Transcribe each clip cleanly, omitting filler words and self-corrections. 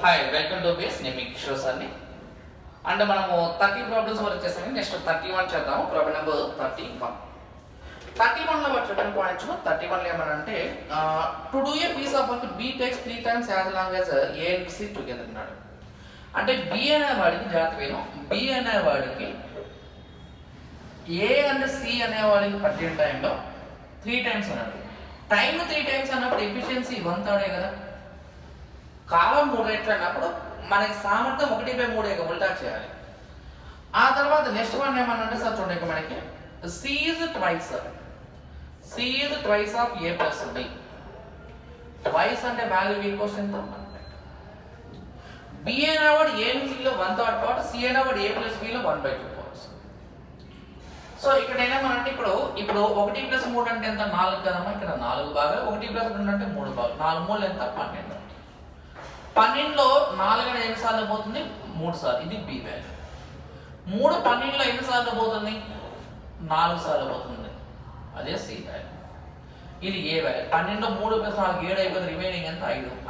Hi welcome to base నేను మీ కిషోర్ సార్ని and మనము 30 ప్రాబ్లమ్స్ వరకు చేసాము. నెక్స్ట్ 31 చేద్దాము. ప్రాబ్లం నెంబర్ 31లో వాడు చెప్పిన పాయింట్స్ 31లో ఏమనంటే to do a piece of work B takes 3 times as long as A and C together అన్నాడు. అంటే బి అనే వాడికి జాగ్రత్త వేను, బి అనే వాడికి ఏ అండ్ సి అనే వాడికి పట్టిన టైంలో 3 times అన్నాడు. టైం 3 times అన్నప్పుడు ఎఫిషియన్సీ 1/3 కదా, కాలం 3 రెట్లు అన్నప్పుడు మనకి సామర్థ్యం 1/3 ఉల్టా చేయాలి. ఆ తర్వాత నెక్స్ట్ వన్ ఏమన్నంటే సార్ చూడండి, మనకి C is twice of A plus B. Twice అంటే వాల్యూ ఈక్వల్స్ ఎంత, బి అనేవాడు ఏ సిలో 1/3 పార్ట్, సి అనేవాడు ఏ ప్లస్ బిలో 1/2 పార్ట్స్. సో ఇక్కడ ఏమనంటే ఇప్పుడు 1 + 3 అంటే ఎంత, 4 కదమ్మా. ఇక్కడ 4 భాగాలు, 1 + 2 అంటే 3 భాగాలు, 4 3 ఎంత 12. 12లో 4 అనేది ఎన్ని సార్లు పోతుంది, 3 సార్లు. ఇది బి వాల్యూ. 3 12లో ఎన్ని సార్లు పోతుంది, 4 సార్లు పోతుంది. అదే సి వాల్యూ. ఇది ఏ వాల్యూ. 12లో 3 + 4 7 అయిపోతుంది. రిమైనింగ్ ఎంత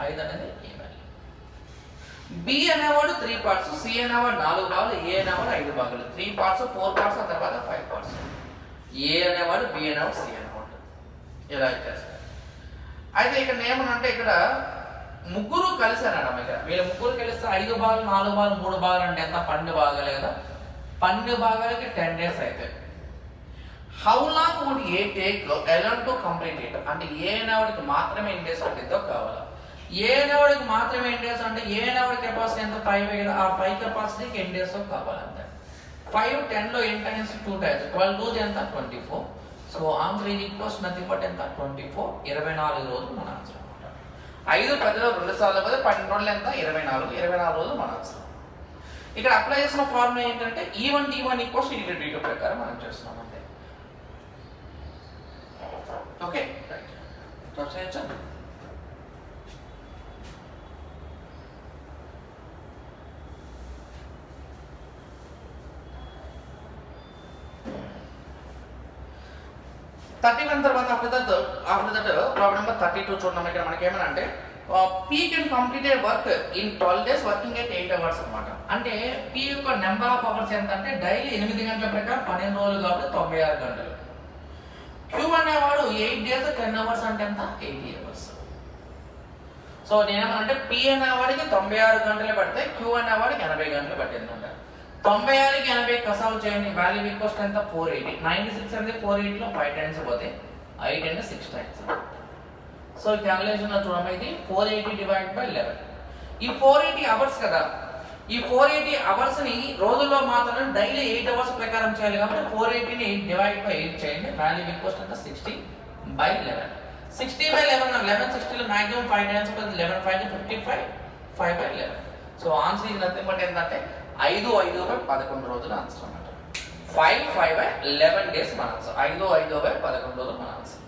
5 అనేది ఏ వాల్యూ. బి అనేవాడు 3 పార్ట్స్, సి అనేవాడు 4 భాగాలు, ఏ అనేవాడు 5 భాగాలు. 3 పార్ట్స్ 4 పార్ట్స్ ఆ తర్వాత 5 పార్ట్స్. ఏ అనేవాడు, బి అనేవాడు, సి అనేవాడు. ఇలా ఇచ్చేస్తారు. అయితే ఇక్కడ ఏమనంటే ఇక్కడ ముగ్గురు కలిసారన్నమాట. ఇక్కడ వీళ్ళ ముగ్గురు కలిస్తే 5 భాగాలు 4 భాగాలు 3 భాగాలు అంటే ఎంత, 12 భాగాలు కదా. 12 భాగాలకి 10 days అవుతాయి. How long would A take alone to complete it. అంటే ఏ అనేవాడికి మాత్రమే ఎన్ని డేస్ ఉంటుందో కావాలి. ఏ అనేవాడికి మాత్రమే ఎన్ని డేస్ అంటే ఏ అనేవాడి కెపాసిటీ ఎంత 5 కదా, ఆ 5 కెపాసిటీకి ఎన్ని డేస్ కావాలంటే 5 10లో 8 times 2 times 12 2 ఎంత 24. So answer is equals nothing but ఎంత 24. 24 రోజులు మన ఆన్సర్. 5 10లో 2 సార్లు పోతే 12 రోజులు ఎంత 24 రోజులు మన ఆన్సర్. ఇక్కడ అప్లై చేసిన ఫార్ములా ఏంటంటే E1 D1 ఈక్వల్స్ D2 ప్రకారం మనం చేస్తున్నాం అంతే. ఓకే రైట్ చేయొచ్చు. తర్వాత ఆఫ్టర్ దట్ ప్రాబ్లం నెంబర్ 32 చూడండి. ఇక్కడ మనకి ఏమనంటే P can complete a work in 12 days working at 8 hours అన్నమాట. అంటే P యొక్క నెంబర్ ఆఫ్ అవర్స్ ఎంత అంటే డైలీ 8 గంటల ప్రకారం 12 రోజులు కాబట్టి 96 గంటలు. Q అనేవాడు 8 days 10 hours అంటే ఎంత 80 hours. సో నేనేమనంటే P అనేవాడికి 96 గంటలు పడతాయి, Q అనేవాడికి 80 గంటలు పట్టిందంట. 96కి 80 కసాలు చేయండి. వాల్యూ ఈక్వల్స్ ఎంత 480. 96 అనేది 480లో 5 times పోతే 8 అంటే 6 times. సో క్యాలిక్యులేషన్ లో చూడమ్మా, ఇది 480 డివైడ్ బై 11. ఈ 480 అవర్స్ కదా, ఈ 480 అవర్స్ ని రోజుల్లో మాత్రమే డైలీ 8 hours ప్రకారం చేయాలి కాబట్టి 480ని డివైడ్ బై 8 చేయండి. వాల్యూ ఈక్వల్స్ ఎంత 60/11. 60/11 11 60లో మాక్సిమం 5 times పోతే 11 5 55 5/11. సో ఆన్సర్ ఇది నథింగ్ బట్ ఏంటంటే 5/11 రోజుల ఆన్సర్ అన్నమాట. 5/11 days మన ఆన్సర్. 5/11 రోజులు మన ఆన్సర్.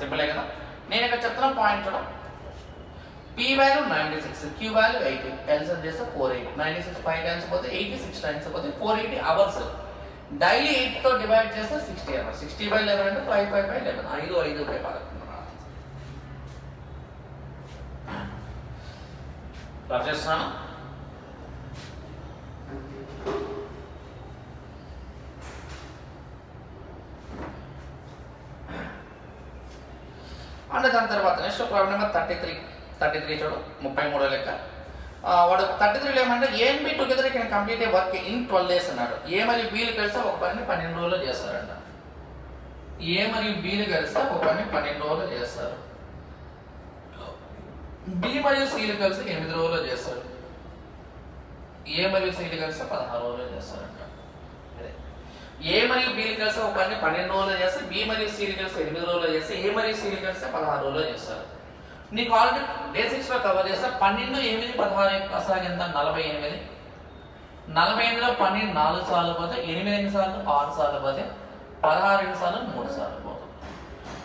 సింపుల్ కదా. నేను ఇక్కడ చెప్తున్న పాయింట్ చూడ, P value 96, Q value 80, LCM చేస్తే 480. 96 5 times పోతే 86 times పోతే 480 అవర్స్. డైలీ 8 తో డివైడ్ చేస్తే 60 అవర్స్. 60/11 అంటే 5/11. 5/11 చేస్తున్నాను. అంటే దాని తర్వాత నెక్స్ట్ ప్రాబ్లం నెంబర్ 33 చూడు, 33 లెక్క. వాడు 33లో ఏమంటే A and B together can complete a work in 12 days అన్నాడు. ఏ మరియు బీలు కలిస్తే ఒక పని 12 రోజుల్లో చేస్తారంట. ఏ మరియు బీలు కలిస్తే ఒక పని 12 రోజుల్లో చేస్తారు. బి మరియు సిలు కలిసి 8 రోజుల్లో చేస్తారు. ఏ మరియు సిలు కలిస్తే 16 రోజుల్లో చేస్తారంట. ఏ మరియు బీలు కలిసి ఒక పని 12 రోజుల్లో చేస్తే, బి మరియు సిలు కలిసి 8 రోజుల్లో చేస్తే, ఏ మరియు సిలు కలిస్తే 16 రోజుల్లో చేస్తారు. నీకు ఆల్రెడీ బేసిక్స్ లో కవర్ చేస్తే 12 8 16 కసాగి ఎంత 48. 48లో 12 4 సార్లు పోతే 8 ఎన్ని సార్లు 6 సార్లు పోతే 16 ఎన్ని సార్లు 3 సార్లు పోతుంది.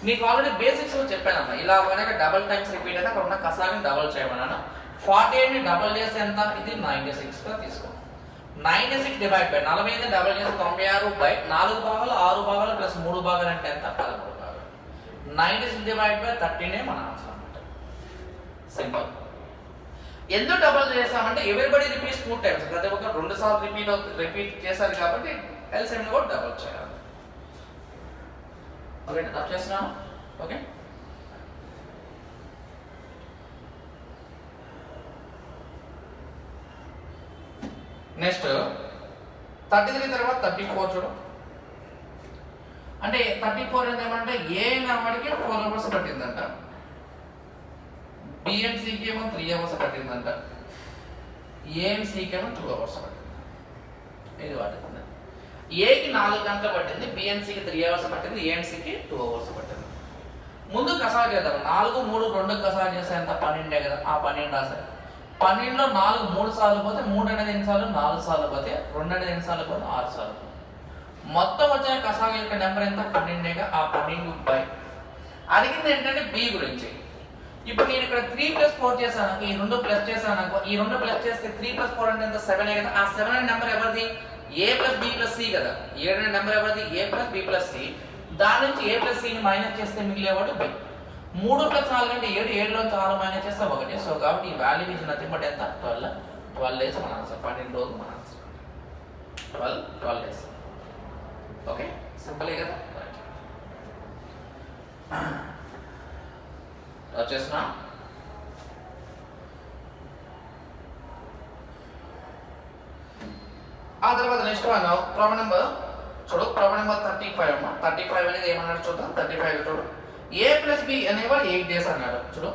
నీకు ఆల్రెడీ బేసిక్స్ లో చెప్పానమ్మా, ఇలా కనుక డబల్ టైమ్స్ రిపీట్ అయితే అక్కడ ఉన్న కసాగిని డబల్ చేయమన్నాను. 48ని డబల్ చేస్తే ఎంత, ఇది 96 గా తీసుకో. 96 డివైడ్ బై 48 డబల్ చేస్తే 96 బై 4 భాగాలు 6 భాగాలు ప్లస్ 3 భాగాలు అంటే ఎంత 13 భాగాలు. 96 డివైడ్ బై 13 మన ఆన్సర్ అన్నమాట. సింపుల్. ఎందుకు డబల్ చేసామంటే ఎవ్రీబడి రిపీట్స్ 2 టైమ్స్, ప్రతి ఒక్క 2 సార్లు రిపీట్ చేశారు కాబట్టి ఎల్సిఎం కూడా డబల్ చేయాలి. ఓకే, అర్థం చేస్తున్నాను. ఓకే, నెక్స్ట్ 33 తర్వాత 34 చూడు. అంటే 34 అనేది ఏమంటే ఏ నెంబర్కి 4 అవర్స్ పట్టిందంట, బిఎంసీకి ఏమో 3 అవర్స్ పట్టిందంట, ఏఎంసీకి ఏమో 2 అవర్స్ పట్టింది. ఇది వాటి ఏకి 4 గంటలు పట్టింది, బిఎంసీకి 3 అవర్స్ పట్టింది, ఏఎంసీకి 2 అవర్స్ పట్టింది. ముందు కసాలు చేద్దాం. 4, 3, 2 కసాలు చేస్తే ఎంత? 12 కదా. ఆ 12 రాశారు. 12లో 4 3 సార్లు పోతే 3 అనేది ఎన్నిసార్లు? 4 సార్లు పోతే 2 అనేది ఎన్నిసార్లు పోతే 6 సార్లు. మొత్తం వచ్చిన కసాల యొక్క నెంబర్ ఎంత? 12గా. ఆ 12 బై అడిగింది ఏంటంటే బి గురించి. ఇప్పుడు నేను ఇక్కడ 3 + 4 చేశాను, ఈ 2 ప్లస్ చేశాను అనుకో, ఈ 2 ప్లస్ చేస్తే 3 + 4 అంటే ఎంత? 7 కదా. ఆ 7 అనే నెంబర్ ఎవరిది? ఏ ప్లస్ బి ప్లస్ సి కదా. 7 అనే నెంబర్ ఎవరిది? ఏ ప్లస్ బి ప్లస్ సి. దాని నుంచి ఏ ప్లస్ సిని మైనస్ చేస్తే మిగిలేవాడు బి. 3 + 4 అంటే 7, 7లోంచి 6 మైనస్ చేస్తే 1. సో కాబట్టి ఈ వాల్యూ ఇస్ నథింగ్ బట్ ఎంత? 12 డేస్ మన ఆన్సర్. 12 రోజులు మన ఆన్సర్. 12 డేస్. ఓకే, సింపుల్ కదా. వచ్చేస్తున్నా. ఆ తర్వాత నెక్స్ట్ వన్ ప్రాబ్లం నెంబర్ చూడు. ప్రాబ్లం నెంబర్ 35 అమ్మా. 35 అనేది ఏమన్నాడు చూద్దాం. 35 చూడు. ఏ ప్లస్ బి అనేవాడు 8 డేస్ అన్నాడు. చూడు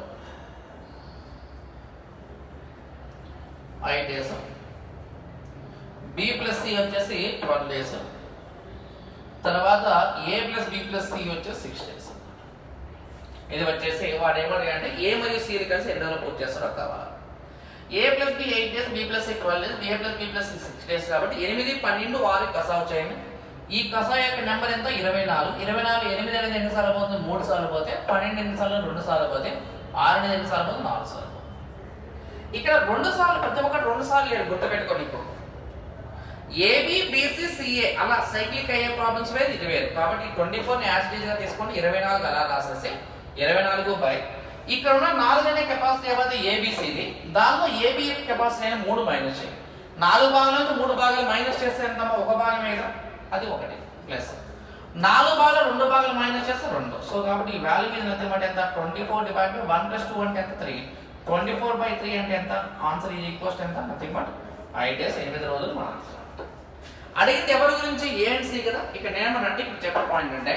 8 డేస్. బి ప్లస్ సి వచ్చేసి 12 డేస్. తర్వాత ఏ ప్లస్ బి ప్లస్ సి వచ్చేసి 6 డేస్. ఇది వచ్చేసి వాడు ఏమడిగా అంటే ఏ మరియు సి కలిసి ఎన్ని రోజులు పూర్తి చేస్తారో కావాలి. A plus B 8 days, B plus C 12 days, A plus B plus C 6 days. కాబట్టి 8, 12, 6 కసా వచ్చాయండి. ఈ కసా యొక్క నెంబర్ ఎంత? 24. 24 8 అనేది ఎన్నిసార్లు పోతుంది? 3 సార్లు పోతే 12 ఎన్నిసార్లు? 2 సార్లు పోతే 6 అనేది ఎన్నిసార్లు పోతుంది? 4 సార్లు. ఇక్కడ 2 సార్లు ప్రతి ఒక్కటి 2 సార్లు లేదు, గుర్తుపెట్టుకో. నీకు ఏబి బిసి సిఏ అలా సైక్లిక్ అయ్యే ప్రాబ్లమ్స్ వేరు, ఇది వేరు. కాబట్టి 24ని యాజ్ గా తీసుకొని 24 అలా రాసేసి 24 బై ఇక్కడ ఉన్న 4 అనే కెపాసిటీ ఏమైంది? ఏబిసిది. దానిలో ఏబి కెపాసిటీ అయినా 3 మైనస్ చేయి. 4 భాగాల నుంచి 3 భాగాలు మైనస్ చేస్తే ఎంత? 1 భాగం మీద అది 1 ప్లస్ 4 భాగాలు 2 భాగాలు మైనస్ చేస్తే 2. సో కాబట్టి ఈ వాల్యూ మీద నథింగ్ బట్ ఎంత? 24 డివైడ్ బై 1 + 2 అంటే ఎంత? 3. 24/3 అంటే ఎంత? ఆన్సర్ ఈజ్ ఈక్వల్స్ ఎంత? నథింగ్ బట్ 8 డేస్, 8 రోజులు మన ఆన్సర్. అడిగితే ఎవరి గురించి? ఏ అండ్ సి కదా. ఇక్కడ నేనేమనంటే ఇప్పుడు చెప్పే పాయింట్ అంటే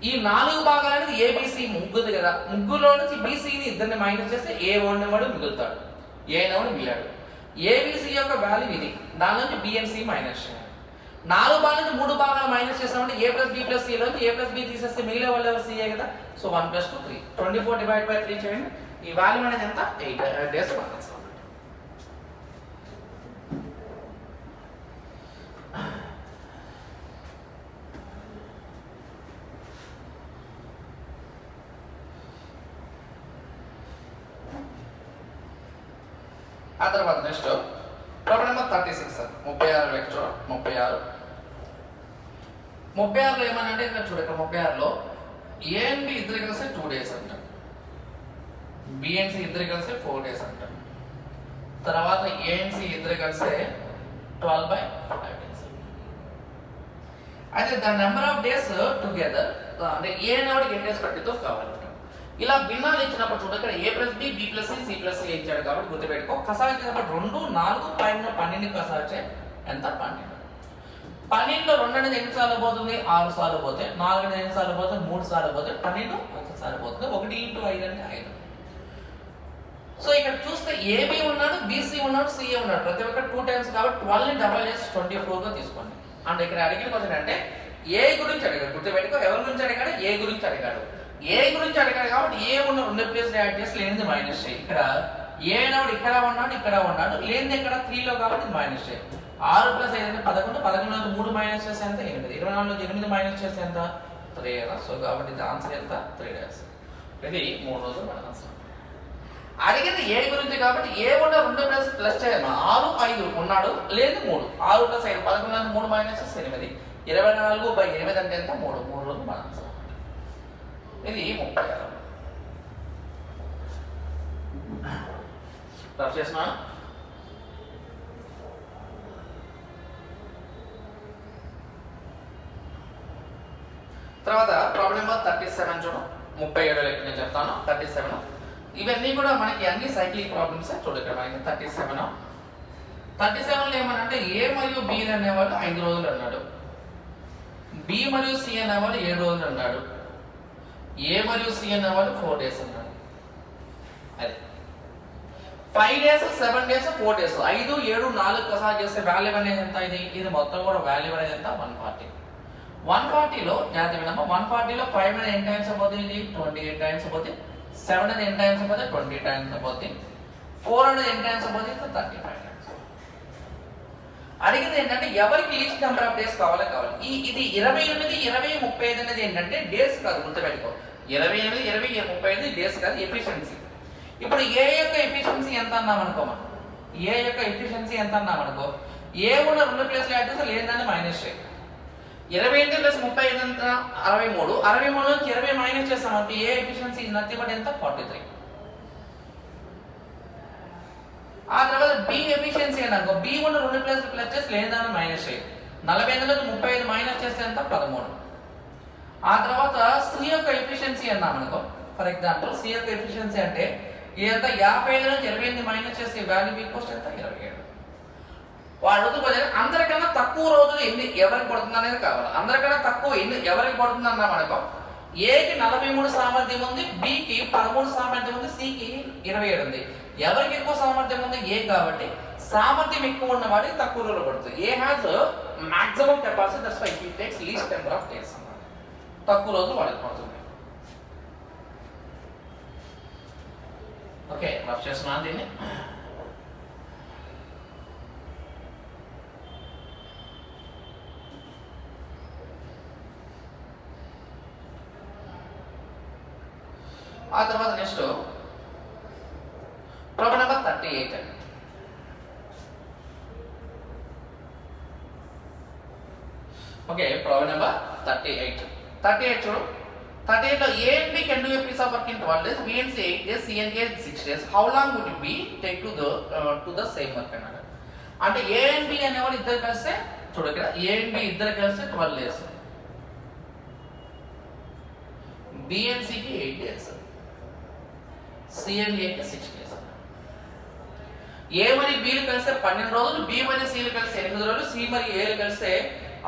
ఈ 4 భాగాలు అనేది ఏబిసి ముగ్గురు కదా. ముగ్గురులో నుంచి బీసీని ఇద్దరిని మైనస్ చేస్తే ఏ వాడు మిగులుతాడు, ఏ నెంబర్ మిగిలాడు. ఏబిసి యొక్క వాల్యూ ఇది. దాని నుంచి బిఎన్సి మైనస్ చేయాలి. 4 భాగాల నుంచి 3 భాగాలు మైనస్ చేస్తామంటే ఏ ప్లస్ బి ప్లస్ సి నుంచి ఏ ప్లస్ బి తీసేస్తే మిగిలే వాళ్ళు ఎవరు? సిఏ కదా. సో 1 + 2 3. 24 డివైడ్ బై 3 చేయండి. ఈ వాల్యూ అనేది ఎంత? 8 డేస్ ఆన్సర్. ఆ తర్వాత నెక్స్ట్ ప్రాబ్లం నెంబర్ 36 36 లెక్చర్ 36లో ఏమనంటే ఇక్కడ చూడు. ఇక్కడ 36లో ఏ అండ్ బి ఇద్దరు కలిసి 2 డేస్ అంట, బి అండ్ సి ఇద్దరు కలిసి 4 డేస్ అంట. తర్వాత ఏ అండ్ సి ఇద్దరు కలిసి 12/5 డేస్. అయితే the number of days together అంటే ఏ నెంబర్కి ఎన్ని డేస్ పట్టిద్దో కావాలి. ఇలా భిన్నాలు ఇచ్చినప్పుడు చూడ ఇక్కడ A plus B, B plus C, C plus C ఇచ్చాడు కాబట్టి గుర్తుపెట్టుకో. కసాలు ఇచ్చినప్పుడు 2, 4, 12 కసాలు వచ్చాయి ఎంత? 12. 12లో 2 అనేది ఎన్ని సార్లు పోతుంది? 6 సార్లు పోతే. 4 అనేది ఎన్ని సార్లు పోతే? 3 సార్లు పోతే. 12 ఒకసారి పోతుంది. 1 × 5 అంటే 5. సో ఇక్కడ చూస్తే ఏబి ఉన్నాడు, బీసీ ఉన్నాడు, సిఏ ఉన్నాడు. ప్రతి ఒక్క 2 టైమ్స్ కాబట్టి 12ని డబల్ చేసి 24గా తీసుకోండి. అంటే ఇక్కడ అడిగిన క్వశ్చన్ అంటే ఏ గురించి అడిగాడు. గుర్తుపెట్టుకో. ఎవరి గురించి అడిగాడు? ఏ గురించి అడిగాడు. ఏ గురించి అడిగాడు కాబట్టి ఏ ఉన్న 2 ప్లేస్ యాడ్ చేసి లేనిది మైనస్ చేయి. ఇక్కడ ఏ నోడు ఇక్కడ ఉన్నాడు, ఇక్కడ ఉన్నాడు. లేనిది ఇక్కడ 3లో కాబట్టి మైనస్ చేయి. 6 + 5 అంటే 11. 11 నుంచి 3 మైనస్ చేస్తే ఎంత? 8. 24 నుంచి 8 మైనస్ చేస్తే ఎంత? 3 కదా. సో కాబట్టి ఇది ఆన్సర్ ఎంత? 3 డేస్. ఇది 3 రోజులు మన ఆన్సర్. అడిగింది ఏ గురించి కాబట్టి ఏ ఉన్న 2 ప్లస్ చేయాలి. 6, 5 ఉన్నాడు, లేదు 3. 6 + 5 11 నుంచి 3 మైనస్ చేస్తే 8. 24/8 అంటే ఎంత? 3 రోజులు మన ఆన్సర్. ఇది 36. రఫ్ చేసిన తర్వాత ప్రాబ్లం నెంబర్ 37 చూడు. 37 లెక్క నేను చెప్తాను. 37 ఇవన్నీ కూడా మనకి అన్ని సైక్లిక్ ప్రాబ్లమ్స్ చూడు. ఇక్కడ మనకి 37లో ఏమనంటే ఏ మరియు బి అనేవాడు 5 రోజులు అన్నాడు, బి మరియు సి అనేవాడు 7 రోజులు అన్నాడు, ఏ మరియు సి అనేవాడు 4 డేస్ అన్నాడు. అదే 5 డేస్ 7 డేస్ 4 డేస్ 5 7 4 ఒకసారి చేస్తే వాల్యూ అనేది ఎంత? ఇది మొత్తం కూడా వాల్యూ అనేది ఎంత? 140. 140లో జాగ్రత్త వినమ్మా. 140లో 5 అనేది ఎన్ని టైమ్స్ అయిపోతుంది? 28 టైమ్స్ అయిపోతుంది. 7 అనేది ఎన్ని టైమ్స్ అయిపోతుంది? 20 టైమ్స్ అయిపోతుంది. 4 అనేది ఎన్ని టైమ్స్ అయిపోతుంది? 35 టైమ్స్. అడిగింది ఏంటంటే ఎవరికి లీస్ట్ నెంబర్ ఆఫ్ డేస్ కావాలి. ఇది 28 20 35 అనేది ఏంటంటే డేస్ కాదు, గుర్తుపెట్టుకో. 28 20 35 డేస్ కాదు, ఎఫిషియన్సీ. ఇప్పుడు ఏ యొక్క ఎఫిషియన్సీ ఎంత అన్నామనుకో, మనం ఏ యొక్క ఎఫిషియన్సీ ఎంత అన్నామనుకో, ఏ కూడా 2 ప్లేస్లు యాడ్ చేస్తే లేదంటే మైనస్ చేయాలి. 28 ప్లస్ 35 ఎంత? 63. 63 నుంచి 20 మైనస్ చేస్తామంటే ఏ ఎఫిషియన్సీ నథింగ్ బట్ ఎంత? 43. ఆ తర్వాత బి ఎఫిషియన్సీ అనుకో, బి కూడా 2 ప్లేస్లు ప్లస్ చేసి లేదని మైనస్ చేయాలి. 45 నుంచి 35 మైనస్ చేస్తే ఎంత? 13. ఆ తర్వాత సి యొక్క ఎఫిషియన్సీ అన్నామనుకో, ఫర్ ఎగ్జాంపుల్ సి యొక్క ఎఫిషియన్సీ అంటే ఇదంతా 55 నుంచి 28 మైనస్ చేస్తే వాల్యూ ఈక్వల్స్ ఎంత? 27. వాడు అందరికన్నా తక్కువ రోజులు ఎన్ని ఎవరికి పడుతుంది అనేది కావాలి. అందరికన్నా తక్కువ ఎన్ని ఎవరికి పడుతుంది అన్నామనుకో, ఏకి 43 సామర్థ్యం ఉంది, బికి 13 సామర్థ్యం ఉంది, సికి 27 ఉంది. ఎవరికి ఎక్కువ సామర్థ్యం ఉంది? ఏ. కాబట్టి సామర్థ్యం ఎక్కువ ఉన్న వాడికి తక్కువ రోజులు పడుతుంది. A has maximum capacity, that's why it takes least number of days అన్నమాట. తక్కువ రోజులు వాడికి పడుతుంది. ఓకే, రఫ్ చేస్తున్నాను దీన్ని. ఆ తర్వాత నెక్స్ట్ ప్రాబ్లం నెంబర్ 38 అండి. ఓకే, ప్రాబ్లం నెంబర్ 38 చూడు. 38లో A and B can do a piece of work in 12 days, B and C 8 days, C and A 6 days. How long would it be take to the same work అన్నాడు. అంటే ఏ and B అనేవాళ్ళు ఇద్దరు కలిస్తే చూడు, ఇక్కడ ఏ and B ఇద్దరు కలిస్తే 12 days, B and సికి 8 days, సి అండ్ ఏకి 6 days. ఏ మరియు బిలు కలిస్తే 12 రోజులు, బి మరియు సిలు కలిస్తే 8 రోజులు, సి మరియు ఏలు కలిస్తే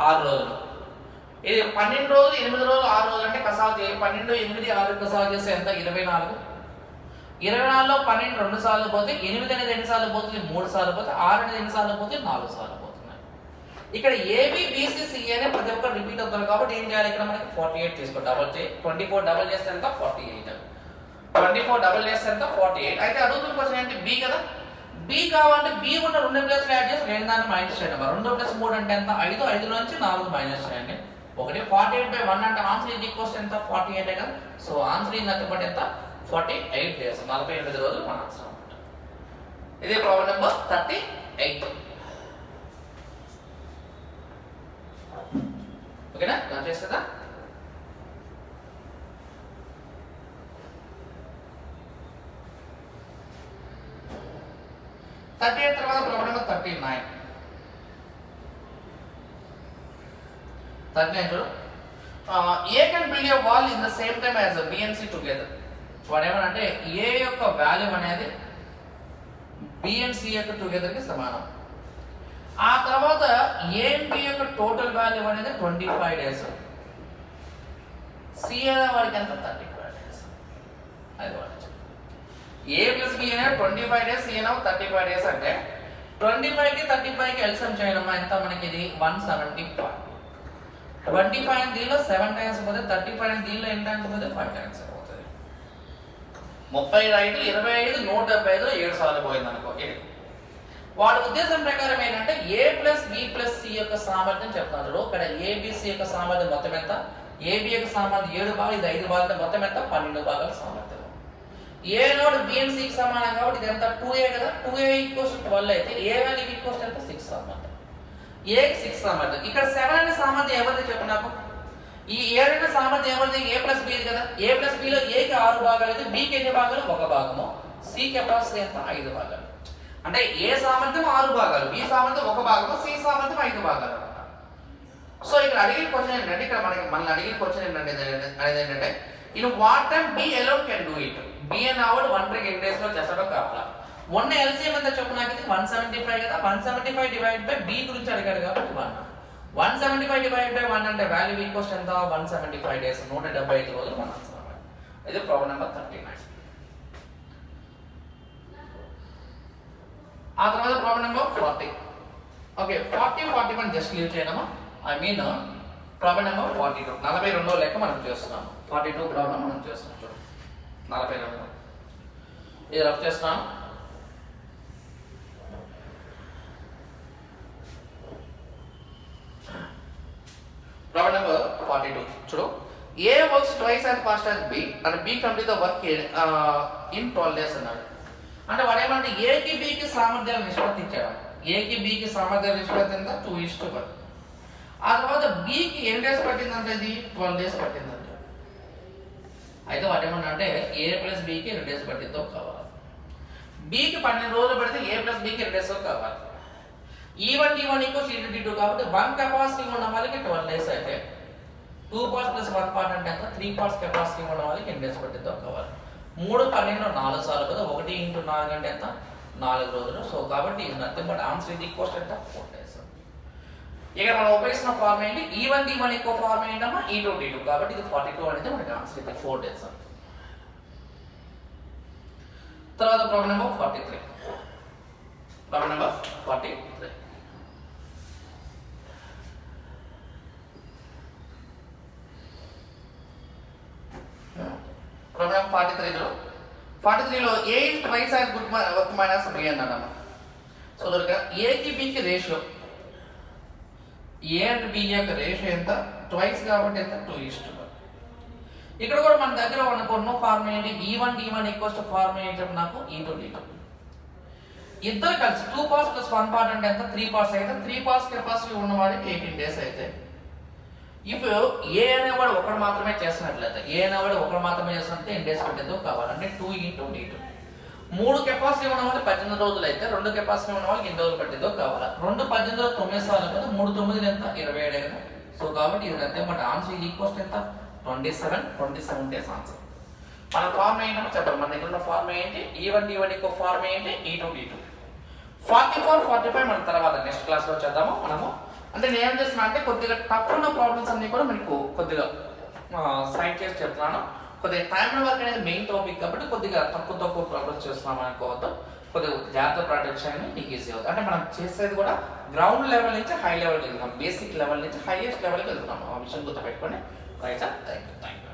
6 రోజులు. ఇది 12 రోజులు 8 రోజులు 6 రోజులు అంటే కసాలు చేయాలి. 12 8 6 కసాలు చేస్తే ఎంత? 24. 24లో 12 2 సార్లు పోతే, 8 అనేది 2 సార్లు పోతుంది, 3 సార్లు పోతే, 6 అనేది 2 సార్లు పోతే, 4 సార్లు పోతున్నాయి. ఇక్కడ ఏబి బిసి సి అనే ప్రతి ఒక్కరు రిపీట్ అవుతారు కాబట్టి ఏం చేయాలి? ఇక్కడ మనకి 48 తీసుకో, డబల్ చేయి. 24 డబల్ చేస్తే ఎంత? 48. 24 డబల్ చేస్తే ఎంత? 48. అయితే అడుగుతున్న క్వశ్చన్ ఏంటి? బి కదా. బి కావాలంటే బి ఉన్న 2 ప్లేస్లు యాడ్ చేసి లేని దాన్ని మైనస్ చేయండి. 2 ప్లస్ 3 అంటే ఎంత? 5. 5 నుంచి 4 మైనస్ చేయండి. 48/1 అంటే ఆన్సర్ ఈజ్ ఈక్వల్స్ ఎంత? 48 కదా. So answer is nothing but ఎంత? 48 డేస్, 48 రోజులు మన ఆన్సర్ అన్నమాట. ఇది ప్రాబ్లం నెంబర్ 38. ఓకేనా? నా చేస్తుందా? తర్వాత ప్రాబ్లం నెంబర్ 39 చూడు. A can build a wall in the same time as B and C together. వాడు ఏమనంటే ఏ యొక్క వాల్యూ అనేది బి అండ్ సి యొక్క టుగెదర్ కి సమానం. ఆ తర్వాత ఏ అండ్ బి యొక్క టోటల్ వాల్యూ అనేది 25 days, సి అనే వాడికి ఎంత? 35 days. అది వాడు ఏ ప్లస్ బి అనేది 25 days, సి అనేది 35 days. అంటే 25 కి 35 కి ఎల్సిఎం చేయడం ఎంత? మనకి ఇది 175. 25 దీనిలో 7 టైమ్స్ పోతే, 35 దీనిలో ఎన్ని టైమ్స్ పోతే? 5 టైమ్స్ అవుతుంది. 35 25 175 7 సార్లు పోయింది అనుకో. వాడి ఉద్దేశం ప్రకారం ఏంటంటే ఏ ప్లస్ బి ప్లస్ సి యొక్క సామర్థ్యం చెప్తున్నాడు. ఇక్కడ ఏబిసి యొక్క సామర్థ్యం మొత్తం ఎంత? ఏబి యొక్క సామర్థ్యం 7 భాగాలు, ఇది 5 భాగాలు, మొత్తం ఎంత? 12 భాగాల సామర్థ్యం. ఏ నోడ్ బి అండ్ సికి సమానం కాబట్టి ఇది ఎంత? 2a కదా. 2a ఈక్వల్స్ 12 అయితే ఏ వాల్యూ ఈక్వల్స్ ఎంత? 6 సామర్థ్యం. ఏకి 6 సామర్థ్యం. ఇక్కడ 7 అనే సామర్థ్యం ఎవరిది చెప్పు నాకు? ఈ 7 అనే సామర్థ్యం ఎవరిది? ఏ ప్లస్ బి కదా. ఏ ప్లస్ బిలో ఏకి 6 భాగాలు అయితే బికి ఎన్ని భాగాలు? 1 భాగము. సి కెపాసిటీ ఎంత 5 భాగాలు. అంటే ఏ సామర్థ్యం 6 భాగాలు, బి సామర్థ్యం 1 భాగము, సి సామర్థ్యం 5 భాగాలు అన్నమాట. సో ఇక్కడ అడిగిన క్వశ్చన్ ఏంటంటే, ఇక్కడ మనల్ని అడిగిన క్వశ్చన్ ఏంటంటే in what time B alone can do it. B అనే ఆవిడ ఒంటరికి ఎన్ని డేస్ లో చేస్తాడో కావాలా. మొన్న ఎల్సిఎం ఎంత చెప్పు నాకు ఇది 175 కదా, 175 డివైడ్ బై బి గురించి అడిగాడు కాబట్టి 1. 175 డివైడ్ బై 1 అంటే వాల్యూ ఈక్వల్స్ ఎంత 175 డేస్, 175 రోజులు మన ఆన్సర్ అన్నమాట. ఇది ప్రాబ్లం నెంబర్ 39. ఆ తర్వాత problem number 40. Okay 40, 41 just leave చేయడమా. ఐ మీన్ ప్రాబ్లం నెంబర్ 42, 42వ లెక్క మనం చేస్తున్నాం. 42 ప్రాబ్లం మనం చేస్తున్నాం. చూడండి 42 ఇది రఫ్ చేస్తున్నాం. ప్రాబ్లం నెంబర్ 42 చూడు. A works twice as fast as B and B complete the work in 12 days అన్నాడు. అంటే వాడు ఏమంటే A కి B కి సామర్థ్యాల నిష్పత్తి ఇచ్చాడు. A కి B కి సామర్థ్యాల నిష్పత్తి ఎంత 2:1. ఆ తర్వాత B కి ఎన్ని డేస్ పట్టిందంటే ఇది 12 డేస్ పట్టిందంట. అయితే వాడు ఏమన్నా అంటే A ప్లస్ B కి 2 డేస్ పట్టిందో కావాలి. B కి 12 రోజులు పడితే A ప్లస్ B కి 2 డేస్ కావాలి. E1 D1 equals E2 D2 కాబట్టి 1 కెపాసిటీ ఉన్న వాళ్ళకి 12 డేస్ అయితే 2 parts plus 1 part అంటే ఎంత 3 parts కెపాసిటీ ఉన్న వాళ్ళకి ఎన్ని డేస్ పట్టిందో కావాలి. 3 12 4 సార్లు కదా, 1 into 4 అంటే ఎంత 4 రోజులు. సో కాబట్టి ఇది నథింగ్ బట్ ఆన్సర్ ఇది ఈక్వల్స్ ఎంత 4 డేస్. ఇక మనం ఉపయోగిస్తున్న ఫార్మ్ ఏంటి, E1 D1 ఈక్వల్ ఫార్మ్ ఏంటమ్మా E2 D2 కాబట్టి ఇది 42 అనేది మనకి ఆన్సర్ ఇది 4 డేస్. తర్వాత problem number 43. Problem number 43. Problem 43లో A is twice as good work minus B అన్నాడమ్మ. సో దొరిక A కి B కి రేషియో, A అండ్ B యొక్క రేషియో ఎంత ట్వైస్ కాబట్టి ఎంత 2:1. ఇక్కడ కూడా మన దగ్గర ఉన్న ఫార్మ్ ఏంటి E1 D1 equals to form ఏంటి నాకు E2 D2. ఇద్దరు కలిసి 2 parts plus 1 part అంటే ఎంత 3 parts అయితే 3 parts కెపాసిటీ ఉన్నవాడికి 18 డేస్ అయితే. ఇప్పుడు ఏ అనేవాడు ఒకడు మాత్రమే చేస్తున్నట్లయితే ఎన్ని డేస్ పట్టిందో కావాలంటే 2 into D2. 3 కెపాసిటీ ఉన్న వాళ్ళకి 18 రోజులు అయితే 2 కెపాసిటీ ఉన్న వాళ్ళకి ఎన్ని రోజులు పట్టిందో కావాలా. 2 18లో 9 సార్లు కదా, 3 9 ఎంత 27 కదా. సో కాబట్టి ఇది అంతే బట్ ఆన్సర్ ఇది ఈక్వల్స్ ఎంత 27 డేస్ ఆన్సర్. మన ఫార్మ్ ఏంటంటే చెప్పండి, మన దగ్గర ఉన్న ఫార్మ్ ఏంటి E1 D1 ఈక్వల్ ఫార్మ్ ఏంటి E2 D2. 44 45 మన తర్వాత నెక్స్ట్ క్లాస్ లో చేద్దాము మనము. అంటే నేను ఏం చేస్తున్నా అంటే కొద్దిగా టఫ్ ఉన్న ప్రాబ్లమ్స్ అన్ని కూడా మీకు కొద్దిగా సైడ్ చేసి చెప్తున్నాను. కొద్దిగా టైం వర్క్ అనేది మెయిన్ టాపిక్ కాబట్టి కొద్దిగా తక్కువ ప్రాబ్లమ్స్ చేస్తున్నాం అనుకోవద్దు. కొద్దిగా జాగ్రత్త ప్రాక్టీస్ చేయని నీకు ఈజీ అవుతుంది. అంటే మనం చేసేది కూడా గ్రౌండ్ లెవెల్ నుంచి హై లెవెల్కి వెళ్తున్నాం, బేసిక్ లెవెల్ నుంచి హైయెస్ట్ లెవెల్కి వెళ్తున్నాం. ఆ విషయం గుర్తుపెట్టుకొని రైట్ సార్. Thank you.